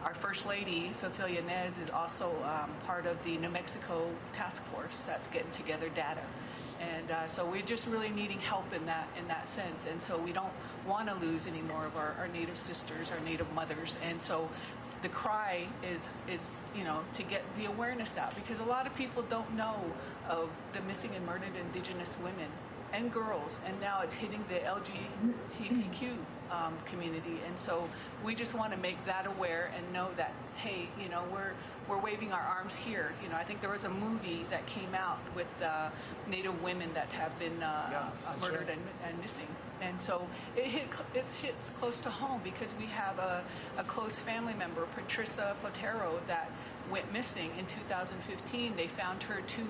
our First Lady, Cecilia Nez, is also part of the New Mexico task force that's getting together data. And so we're just really needing help in that sense. And so we don't want to lose any more of our Native sisters, our Native mothers. And so the cry is to get the awareness out, because a lot of people don't know of the missing and murdered Indigenous women and girls, and now it's hitting the LGBTQ community. And so we just want to make that aware and know that, hey, we're waving our arms here. I think there was a movie that came out with Native women that have been murdered and missing. And so it hits close to home, because we have a close family member, Patricia Platero, that went missing in 2015. They found her 2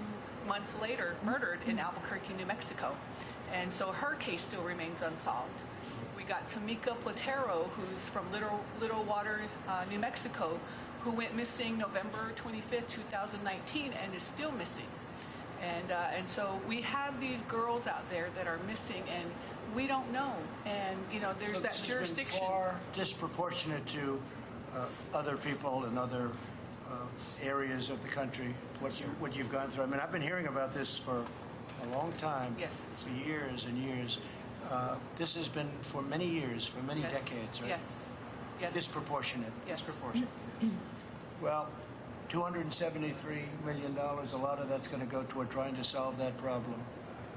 months later, murdered in Albuquerque, New Mexico. And so her case still remains unsolved. We got Tamika Platero, who's from Little Water, New Mexico, who went missing November 25th, 2019, and is still missing. And so we have these girls out there that are missing, and we don't know. And there's that jurisdiction. Been far disproportionate to other people in other areas of the country. What you've gone through. I mean, I've been hearing about this for a long time. Yes. For years and years. This has been for many years, for many decades, right? Yes. Yes. Disproportionate. Yes. Disproportionate. Well, $273 million, a lot of that's going to go toward trying to solve that problem.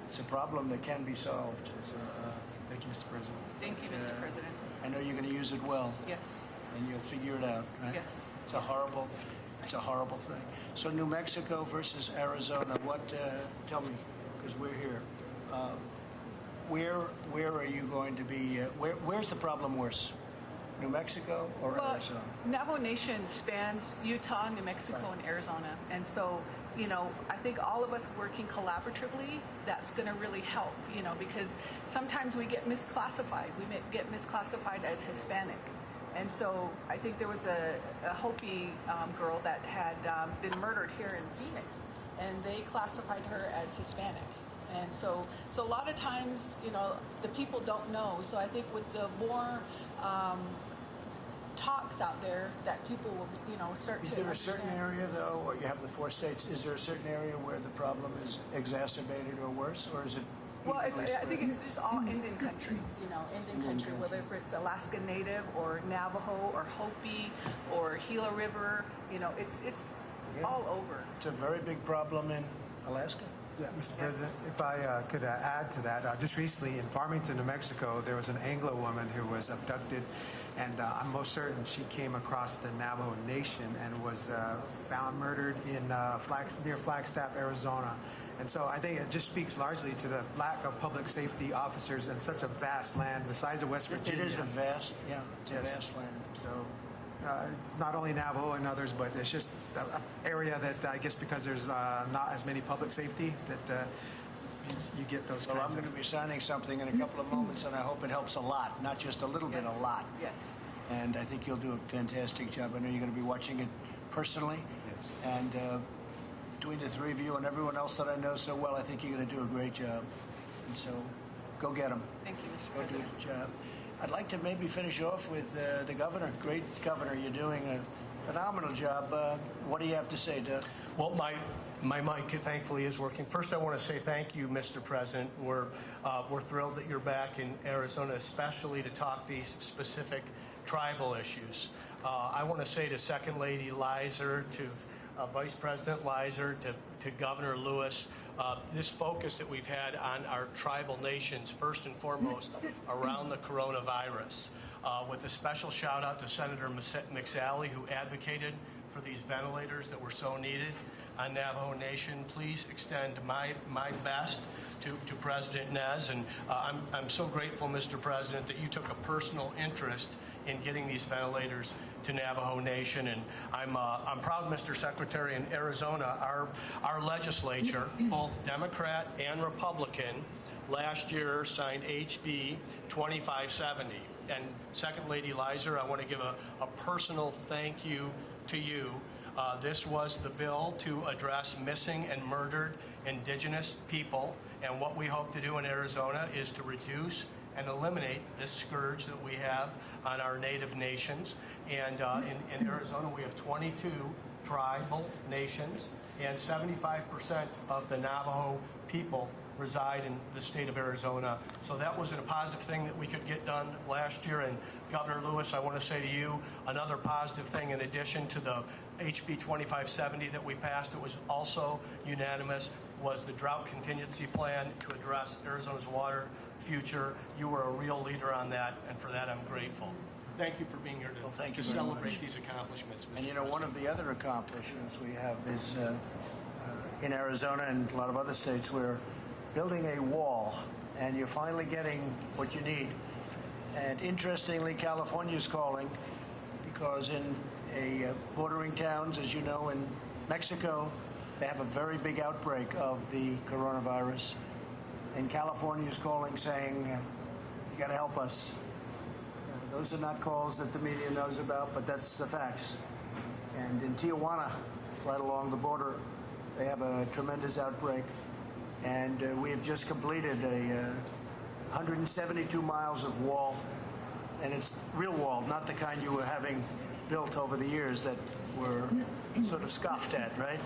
It's a problem that can be solved. Thank you, Mr. President. Thank you, Mr. President. I know you're going to use it well. Yes. And you'll figure it out, right? Yes. It's a horrible thing. So New Mexico versus Arizona, tell me, because we're here. Where are you going to be, where's the problem worse? New Mexico or Arizona? Navajo Nation spans Utah, New Mexico, and Arizona. And so, I think all of us working collaboratively, that's going to really help, because sometimes we get misclassified. We get misclassified as Hispanic. And so I think there was a Hopi girl that had been murdered here in Phoenix, and they classified her as Hispanic. And so a lot of times, the people don't know. So I think with the more talks out there, that people will, start to. Is there a certain area, though, where you have the 4 states? Is there a certain area where the problem is exacerbated or worse, or is it? Well, I think it's just all Indian country, Indian country, whether it's Alaska Native or Navajo or Hopi or Gila River, it's all over. It's a very big problem in Alaska. Yeah, Mr. President, if I could add to that, just recently in Farmington, New Mexico, there was an Anglo woman who was abducted, and I'm most certain she came across the Navajo Nation and was found murdered in near Flagstaff, Arizona. And so I think it just speaks largely to the lack of public safety officers in such a vast land the size of West Virginia. It is a vast land. So not only Navajo and others, but it's just an area that I guess because there's not as many public safety that you get those Well, kinds I'm going to be signing something in a couple of moments, and I hope it helps a lot, not just a little bit, a lot. Yes. And I think you'll do a fantastic job. I know you're going to be watching it personally. Yes. And between the 3 of you and everyone else that I know so well, I think you're going to do a great job. And so go get them. Thank you, Mr. Go President. do the job. I'd like to maybe finish off with the governor. Great governor. You're doing a phenomenal job. What do you have to say, Doug? Well, my mic thankfully is working. First, I want to say thank you, Mr. President. We're thrilled that you're back in Arizona, especially to talk these specific tribal issues. I want to say to Second Lady Leiser, to Vice President Leiser, to Governor Lewis, this focus that we've had on our tribal nations, first and foremost, around the coronavirus, with a special shout out to Senator McSally, who advocated for these ventilators that were so needed on Navajo Nation. Please extend my best to President Nez, and I'm so grateful, Mr. President, that you took a personal interest in getting these ventilators to Navajo Nation. And I'm proud, Mr. Secretary, in Arizona, our legislature, both Democrat and Republican, last year signed HB 2570. And Second Lady Leiser, I want to give a personal thank you to you. This was the bill to address missing and murdered Indigenous people. And what we hope to do in Arizona is to reduce and eliminate this scourge that we have on our native nations. And in Arizona, we have 22 tribal nations, and 75% of the Navajo people reside in the state of Arizona. So that was a positive thing that we could get done last year. And Governor Lewis, I want to say to you, another positive thing in addition to the HB 2570 that we passed, it was also unanimous, was the drought contingency plan to address Arizona's water future. You were a real leader on that, and for that I'm grateful. Thank you for being here to, thank you to very celebrate much. these accomplishments, Mr. And you know, one of the other accomplishments we have is in Arizona and a lot of other states, we're building a wall, and you're finally getting what you need. And interestingly, California's calling, because in bordering towns, as you know, in Mexico, they have a very big outbreak of the coronavirus. And California's calling, saying, you got to help us. Those are not calls that the media knows about, but that's the facts. And in Tijuana, right along the border, they have a tremendous outbreak. And we have just completed 172 miles of wall. And it's real wall, not the kind you were having built over the years that were sort of scoffed at, right?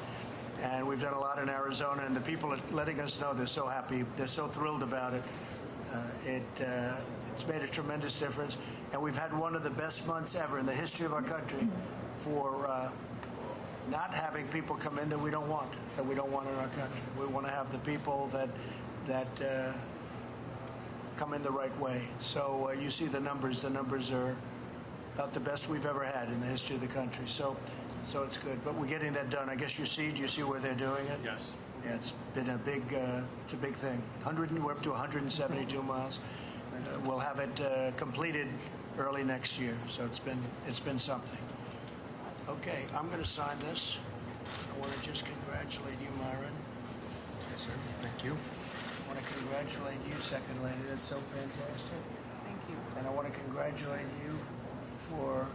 And we've done a lot in Arizona, and the people are letting us know they're so happy, they're so thrilled about it. It's made a tremendous difference, and we've had one of the best months ever in the history of our country for not having people come in that we don't want in our country. We want to have the people that come in the right way. So you see the numbers. The numbers are about the best we've ever had in the history of the country. So it's good. But we're getting that done. I guess you see where they're doing it? Yes. Yeah, it's been a big thing. We're up to 172 miles. We'll have it completed early next year. So it's been something. Okay, I'm going to sign this. I want to just congratulate you, Myron. Yes, sir. Thank you. I want to congratulate you, Second Lady. That's so fantastic. Thank you. And I want to congratulate you for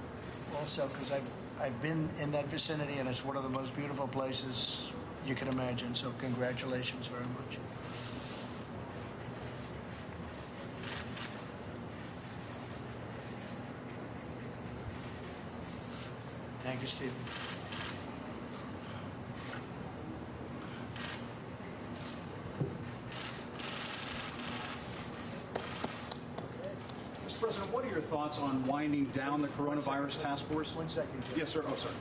also, because I've been in that vicinity, and it's one of the most beautiful places you can imagine. So congratulations very much. Thank you, Stephen. Mr. President, what are your thoughts on winding down the coronavirus task force? 1 second, Jim. Yes, sir. Oh, sorry.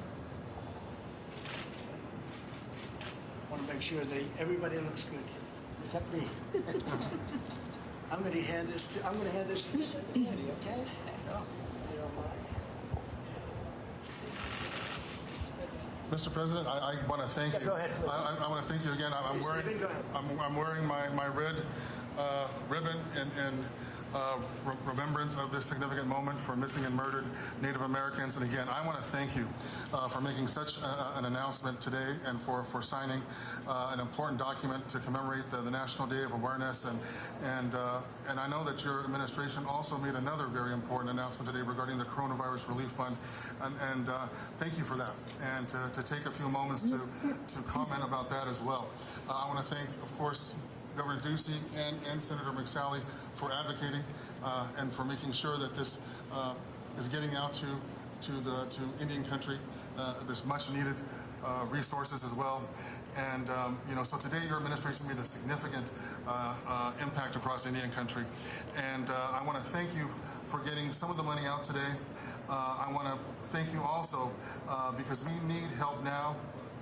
I want to make sure everybody looks good, except me. I'm going to hand this to the Second Lady, okay? No. You don't mind? Mr. President, I want to thank you. Go ahead, please. I want to thank you again. I'm wearing Stephen, go ahead. I'm wearing my red ribbon in remembrance of this significant moment for missing and murdered Native Americans. And again, I want to thank you for making such an announcement today and for signing an important document to commemorate the National Day of Awareness. And I know that your administration also made another very important announcement today regarding the Coronavirus Relief Fund. And thank you for that. And to take a few moments to comment about that as well. I want to thank, of course, Governor Ducey and Senator McSally for advocating and for making sure that this is getting out to Indian country, this much needed resources as well. And so today your administration made a significant impact across Indian country. And I want to thank you for getting some of the money out today. I want to thank you also because we need help now,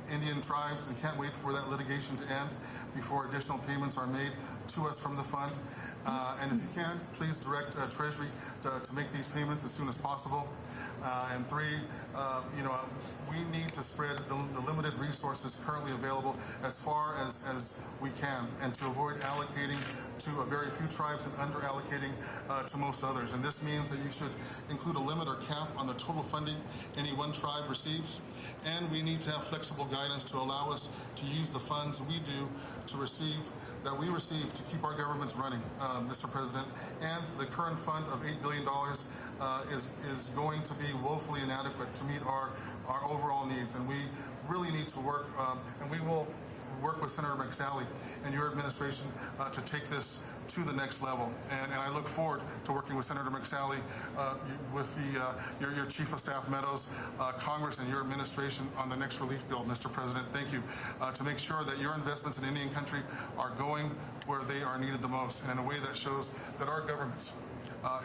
Indian tribes, and can't wait for that litigation to end before additional payments are made to us from the fund. And if you can, please direct Treasury to make these payments as soon as possible. And three, we need to spread the limited resources currently available as far as we can, and to avoid allocating to a very few tribes and under-allocating to most others. And this means that you should include a limit or cap on the total funding any one tribe receives. And we need to have flexible guidance to allow us to use the funds we do to receive, that we receive to keep our governments running, Mr. President. And the current fund of $8 billion is going to be woefully inadequate to meet our overall needs. And we really need to work, and we will work with Senator McSally and your administration to take this to the next level. And I look forward to working with Senator McSally, with your Chief of Staff Meadows, Congress, and your administration on the next relief bill, Mr. President. Thank you. To make sure that your investments in Indian country are going where they are needed the most, and in a way that shows that our governments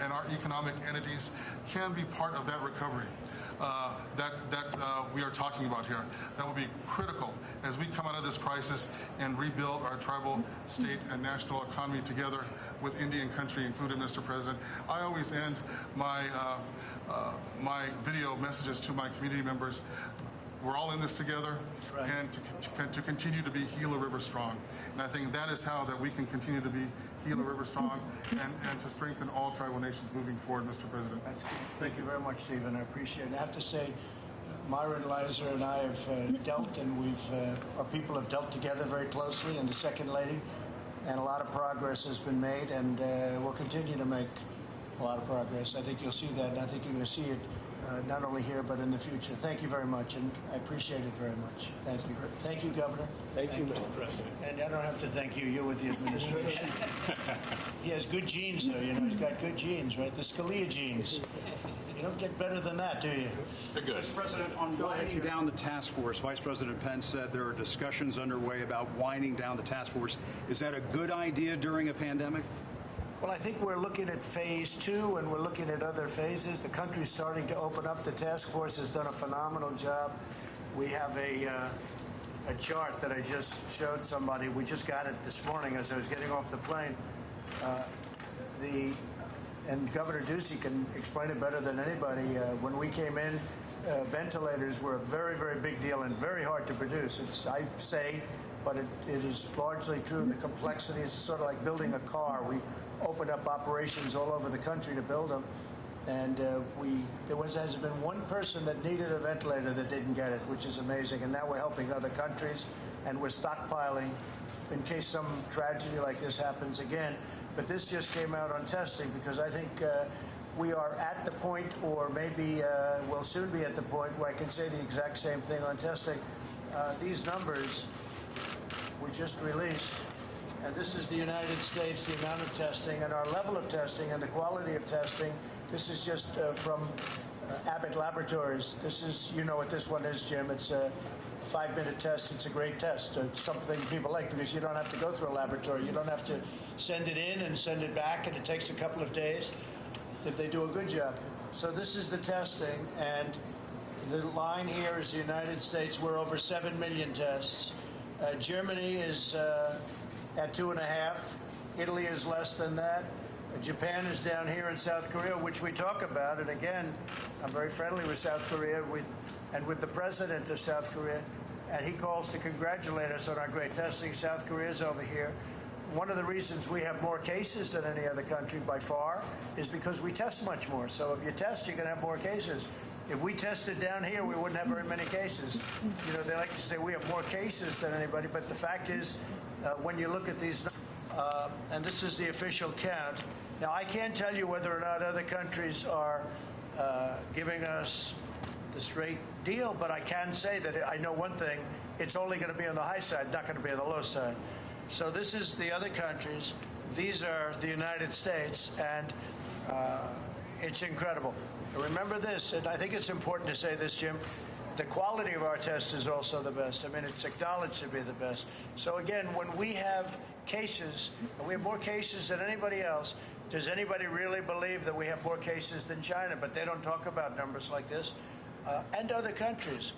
and our economic entities can be part of that recovery that we are talking about here. That will be critical as we come out of this crisis and rebuild our tribal, state, and national economy together with Indian country included, Mr. President. I always end my my video messages to my community members. We're all in this together, right. And to continue to be Gila River strong. And I think that is how that we can continue to be Gila River strong and to strengthen all tribal nations moving forward, Mr. President. That's good. Thank you very much, Stephen. I appreciate it. I have to say, Myron Lizer and I have dealt, and our people have dealt together very closely, and the Second Lady, and a lot of progress has been made, and we'll continue to make a lot of progress. I think you'll see that, and I think you're going to see it not only here but in the future. Thank you very much, and I appreciate it very much. Thank you. Thank you, Governor. Thank you, Mr. President. And I don't have to thank you. You're with the administration. He has good genes, though. You know, he's got good genes, right? The Scalia genes. You don't get better than that, do you? They're good. Mr. President, on winding down the task force, Vice President Pence said there are discussions underway about winding down the task force. Is that a good idea during a pandemic? Well, I think we're looking at phase 2, and we're looking at other phases. The country's starting to open up. The task force has done a phenomenal job. We have a chart that I just showed somebody. We just got it this morning as I was getting off the plane. And Governor Ducey can explain it better than anybody. When we came in, ventilators were a very, very big deal and very hard to produce. I say, but it is largely true. The complexity is sort of like building a car. We opened up operations all over the country to build them, and hasn't been one person that needed a ventilator that didn't get it, which is amazing. And now we're helping other countries, and we're stockpiling in case some tragedy like this happens again. But this just came out on testing, because I think we are at the point, or maybe we'll soon be at the point, where I can say the exact same thing on testing. These numbers were just released, and this is the United States, the amount of testing and our level of testing and the quality of testing. This is just from Abbott Laboratories. This is, you know what this one is, Jim. It's a 5-minute test. It's a great test. It's something people like, because you don't have to go through a laboratory. You don't have to send it in and send it back, and it takes a couple of days if they do a good job. So this is the testing, and the line here is the United States. We're over 7 million tests. Germany is at 2.5. Italy is less than that. Japan is down here, in South Korea, which we talk about. And again, I'm very friendly with South Korea and with the president of South Korea. And he calls to congratulate us on our great testing. South Korea is over here. One of the reasons we have more cases than any other country by far is because we test much more. So if you test, you're going to have more cases. If we tested down here, we wouldn't have very many cases. You know, they like to say we have more cases than anybody, but the fact is, when you look at these, and this is the official count. Now, I can't tell you whether or not other countries are giving us the straight deal, but I can say that I know one thing: it's only going to be on the high side, not going to be on the low side. So this is the other countries. These are the United States, and it's incredible. Remember this, and I think it's important to say this, Jim. The quality of our test is also the best. I mean, it's acknowledged to be the best. So again, when we have cases, and we have more cases than anybody else, does anybody really believe that we have more cases than China? But they don't talk about numbers like this, and other countries.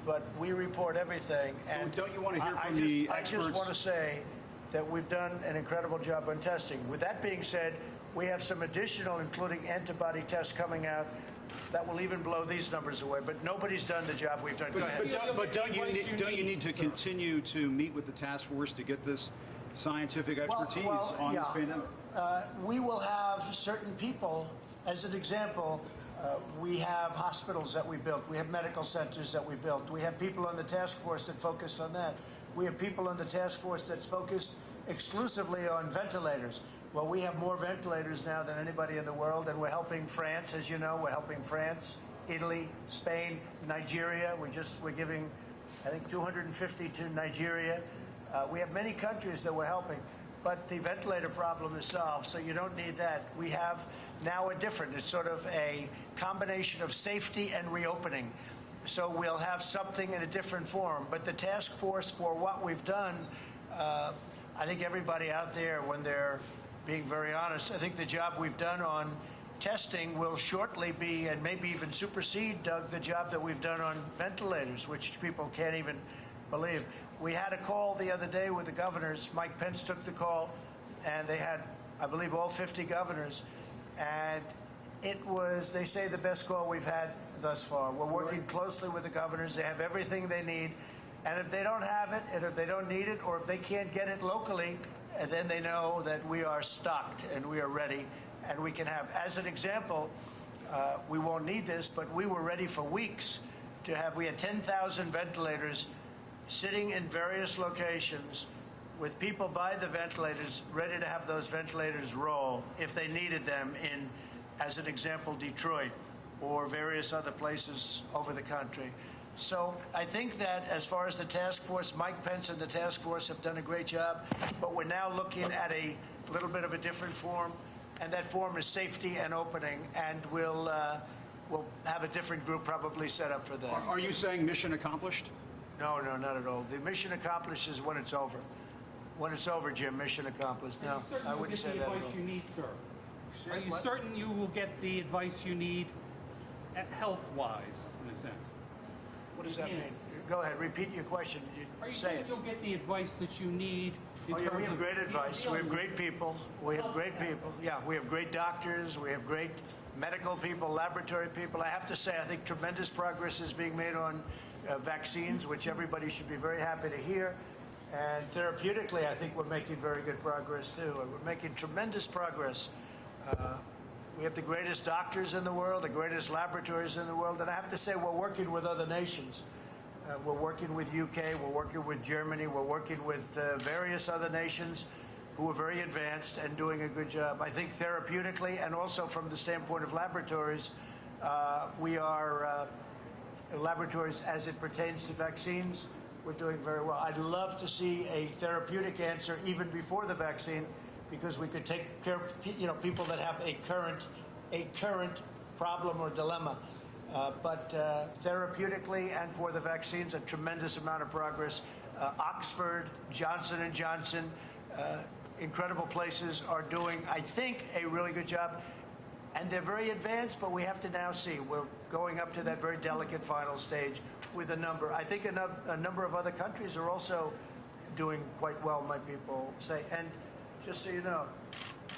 But we report everything. And don't you want to hear from the experts? I just want to say that we've done an incredible job on testing. With that being said, we have some additional, including antibody tests coming out, that will even blow these numbers away. But nobody's done the job we've done. Go ahead. But don't you need to continue to meet with the task force to get this scientific expertise on this pandemic? We will have certain people. As an example, we have hospitals that we built. We have medical centers that we built. We have people on the task force that focus on that. We have people on the task force that's focused exclusively on ventilators. Well, we have more ventilators now than anybody in the world, and we're helping France, as you know. We're helping France, Italy, Spain, Nigeria. We're giving, I think, 250 to Nigeria. We have many countries that we're helping. but the ventilator problem is solved, so you don't need that. We have now it's sort of a combination of safety and reopening. So we'll have something in a different form. But the task force, for what we've done, I think everybody out there, when they're being very honest, I think the job we've done on testing will shortly be, and maybe even supersede, Doug, the job that we've done on ventilators, which people can't even believe. We had a call the other day with the governors. Mike Pence took the call, and they had, I believe, all 50 governors. And it was, they say, the best call we've had thus far. We're working closely with the governors. They have everything they need. And if they don't have it, and if they don't need it, or if they can't get it locally, then they know that we are stocked and we are ready. And we can have, as an example, we won't need this, but we were ready for weeks to have, we had 10,000 ventilators sitting in various locations with people by the ventilators ready to have those ventilators roll if they needed them in, as an example, Detroit or various other places over the country. So I think that as far as the task force, Mike Pence and the task force have done a great job, but we're now looking at a little bit of a different form, and that form is safety and opening, and we'll have a different group probably set up for that. Are you saying mission accomplished? No, not at all. The mission accomplished is when it's over. When it's over, Jim, mission accomplished. No, I wouldn't say that at all. Are you certain you'll get the advice you need, sir? Are you What? certain you will get the advice you need health-wise, in a sense? What does that mean? Go ahead, repeat your question. Are you Say certain it. you'll get the advice that you need in terms of... We have great advice. We have great people. We have great people. Yeah, we have great doctors. We have great medical people, laboratory people. I have to say, I think tremendous progress is being made on vaccines, which everybody should be very happy to hear. And therapeutically, I think we're making very good progress, too. We're making tremendous progress. We have the greatest doctors in the world, the greatest laboratories in the world. And I have to say, we're working with other nations. We're working with UK, we're working with Germany, we're working with various other nations who are very advanced and doing a good job. I think therapeutically and also from the standpoint of laboratories, we are laboratories as it pertains to vaccines. We're doing very well. I'd love to see a therapeutic answer even before the vaccine, because we could take care of people that have a current problem or dilemma. But therapeutically and for the vaccines, a tremendous amount of progress. Oxford, Johnson & Johnson, incredible places are doing, I think, a really good job. And they're very advanced, but we have to now see. We're going up to that very delicate final stage with a number. I think a number of other countries are also doing quite well, my people say. And just so you know,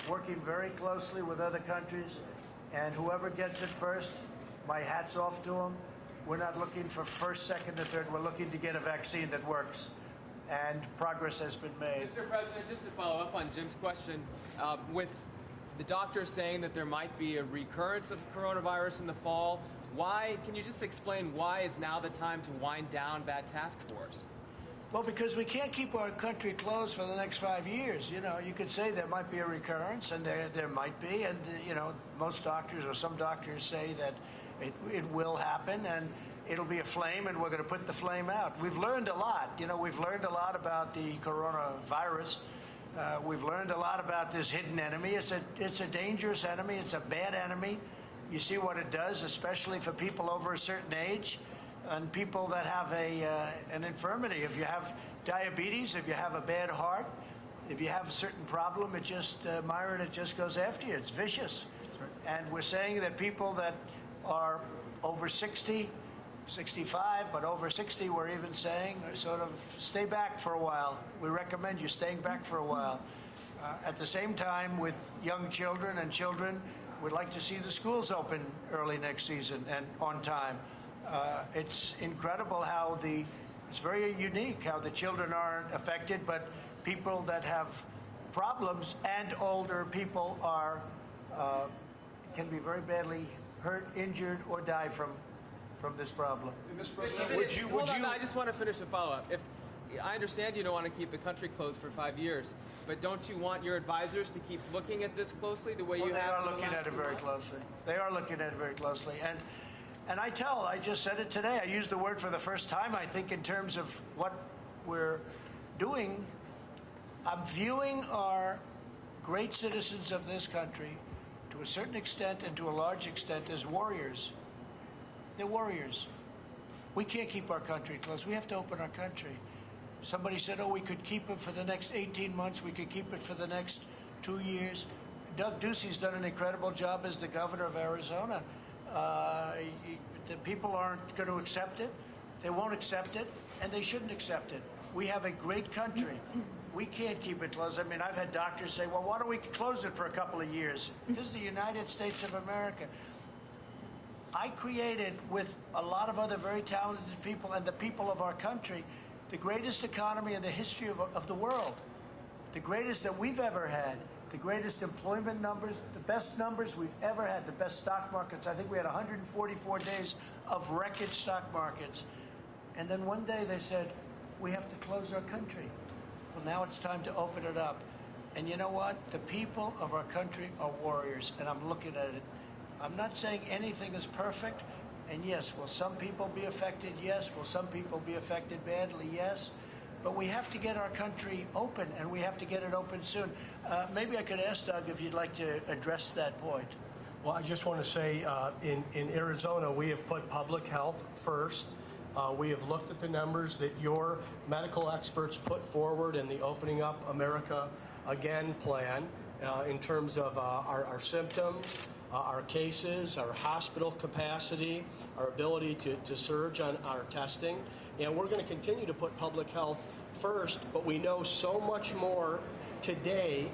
working very closely with other countries, and whoever gets it first, my hat's off to them. We're not looking for first, second, or third. We're looking to get a vaccine that works, and progress has been made. Mr. President, just to follow up on Jim's question, with the doctors saying that there might be a recurrence of coronavirus in the fall, can you just explain why is now the time to wind down that task force? Well, because we can't keep our country closed for the next 5 years. You know, you could say there might be a recurrence, and there might be, and most doctors or some doctors say that it will happen, and it'll be a flame, and we're going to put the flame out. We've learned a lot. We've learned a lot about the coronavirus. We've learned a lot about this hidden enemy. It's a dangerous enemy. It's a bad enemy. You see what it does, especially for people over a certain age and people that have an infirmity. If you have diabetes, if you have a bad heart, if you have a certain problem, it just, Myron, it just goes after you. It's vicious. Right. And we're saying that people that are over 60, 65, but over 60, we're even saying, sort of stay back for a while. We recommend you staying back for a while. At the same time, with young children and children, we'd like to see the schools open early next season and on time. It's incredible how it's very unique how the children aren't affected, but people that have problems and older people can be very badly hurt, injured, or die from this problem. Mr. President, Hold on, I just want to finish a follow-up. I understand you don't want to keep the country closed for 5 years, but don't you want your advisors to keep looking at this closely the way you have? They are looking at it very closely. They are looking at it very closely. And I just said it today, I used the word for the first time, I think, in terms of what we're doing. I'm viewing our great citizens of this country, to a certain extent and to a large extent, as warriors. They're warriors. We can't keep our country closed. We have to open our country. Somebody said, oh, we could keep it for the next 18 months. We could keep it for the next 2 years. Doug Ducey's done an incredible job as the governor of Arizona. The people aren't going to accept it. They won't accept it, and they shouldn't accept it. We have a great country. We can't keep it closed. I mean, I've had doctors say, well, why don't we close it for a couple of years? This is the United States of America. I created, with a lot of other very talented people and the people of our country, the greatest economy in the history of the world, the greatest that we've ever had, the greatest employment numbers, the best numbers we've ever had, the best stock markets. I think we had 144 days of record stock markets. And then one day they said, we have to close our country. Well, now it's time to open it up. And you know what? The people of our country are warriors, and I'm looking at it. I'm not saying anything is perfect, and yes, will some people be affected? Yes. Will some people be affected badly? Yes. But we have to get our country open, and we have to get it open soon. Maybe I could ask Doug if you'd like to address that point. Well, I just want to say in Arizona, we have put public health first. We have looked at the numbers that your medical experts put forward in the Opening Up America Again plan in terms of our symptoms, our cases, our hospital capacity, our ability to surge on our testing. And we're going to continue to put public health first, but we know so much more today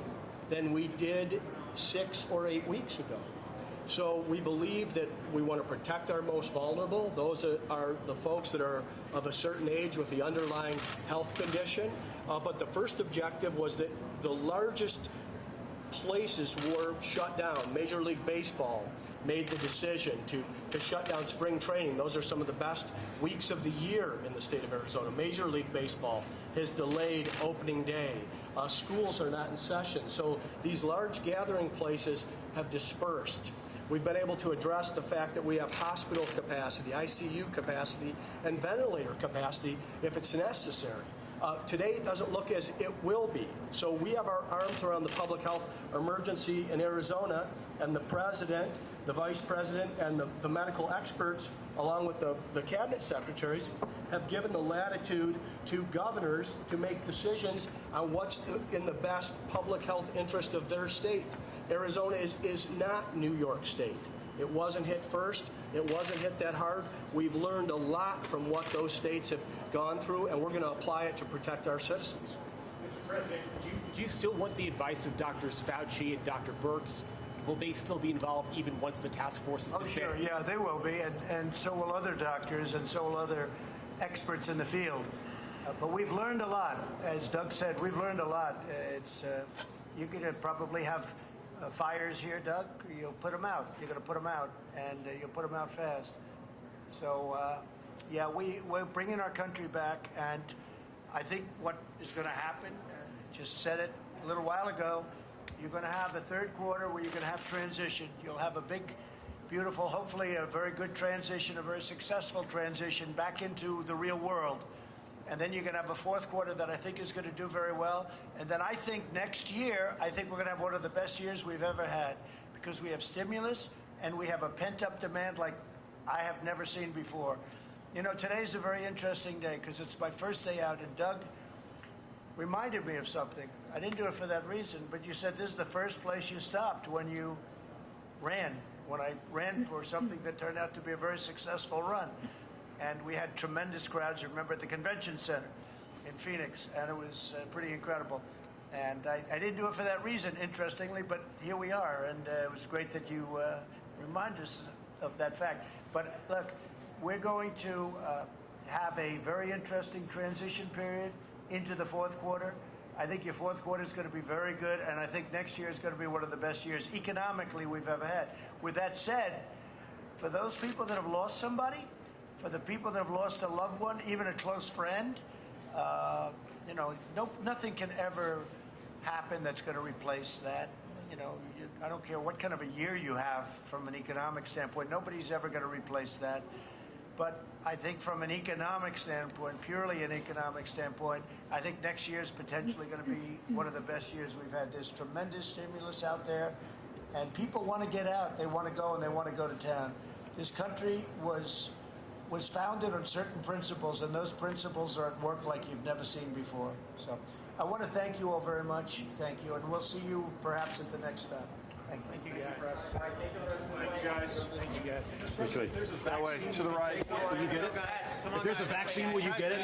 than we did 6 or 8 weeks ago. So we believe that we want to protect our most vulnerable. Those are the folks that are of a certain age with the underlying health condition. But the first objective was that the largest places were shut down. Major League Baseball made the decision to shut down spring training. Those are some of the best weeks of the year in the state of Arizona. Major League Baseball has delayed opening day. Schools are not in session. So these large gathering places have dispersed. We've been able to address the fact that we have hospital capacity, ICU capacity, and ventilator capacity if it's necessary. Today it doesn't look as it will be. So we have our arms around the public health emergency in Arizona, and the president, the vice president, and the medical experts, along with the cabinet secretaries, have given the latitude to governors to make decisions on what's in the best public health interest of their state. Arizona is not New York State. It wasn't hit first. It wasn't hit that hard. We've learned a lot from what those states have gone through, and we're going to apply it to protect our citizens. Mr. President, do you still want the advice of Drs. Fauci and Dr. Birx? Will they still be involved even once the task force is disbanded? Sure, yeah, they will be, and so will other doctors, and so will other experts in the field. But we've learned a lot. As Doug said, we've learned a lot. You're going to probably have fires here, Doug. You'll put them out. You're going to put them out, and you'll put them out fast. So, yeah, we're bringing our country back, and I think what is going to happen, just said it a little while ago, you're going to have the third quarter where you're going to have transition. You'll have a big, beautiful, hopefully a very good transition, a very successful transition back into the real world. And then you're going to have a fourth quarter that I think is going to do very well. And then I think next year, I think we're going to have one of the best years we've ever had, because we have stimulus and we have a pent-up demand like I have never seen before. You know, today's a very interesting day because it's my first day out, and Doug reminded me of something. I didn't do it for that reason, but you said this is the first place you stopped when you ran, when I ran for something that turned out to be a very successful run. And we had tremendous crowds, remember, at the convention center in Phoenix, and it was pretty incredible. And I didn't do it for that reason, interestingly, but here we are, and it was great that you remind us of that fact. But look, we're going to have a very interesting transition period into the fourth quarter. I think your fourth quarter is going to be very good, and I think next year is going to be one of the best years economically we've ever had. With that said, for those people that have lost somebody, for the people that have lost a loved one, even a close friend, you know, nothing can ever happen that's going to replace that. You know, I don't care what kind of a year you have from an economic standpoint. Nobody's ever going to replace that. But I think from an economic standpoint, purely an economic standpoint, I think next year is potentially going to be one of the best years we've had. There's tremendous stimulus out there, and people want to get out. They want to go, and they want to go to town. This country was founded on certain principles, and those principles are at work like you've never seen before. So I want to thank you all very much. Thank you, and we'll see you perhaps at the next stop. Thank you. Thank you, guys. That way, to the right. Will you get it? If there's a vaccine, will you get it?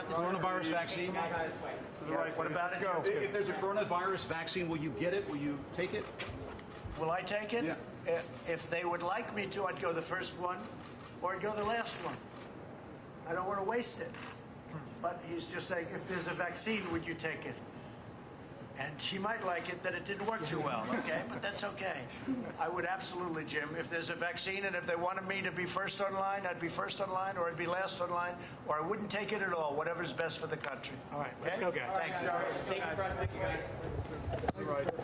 Coronavirus vaccine? To the right. What about it? If there's a coronavirus vaccine, will you get it? Will you take it? Will I take it? Yeah. If they would like me to, I'd go the first one, or I'd go the last one. I don't want to waste it. But he's just saying, if there's a vaccine, would you take it? And she might like it that it didn't work too well, okay? But that's okay. I would absolutely, Jim. If there's a vaccine and if they wanted me to be first online, I'd be first online, or I'd be last online, or I wouldn't take it at all, whatever's best for the country. All right, let's go, guys. Thank you. Thank you, Press. Thank you, guys. Right.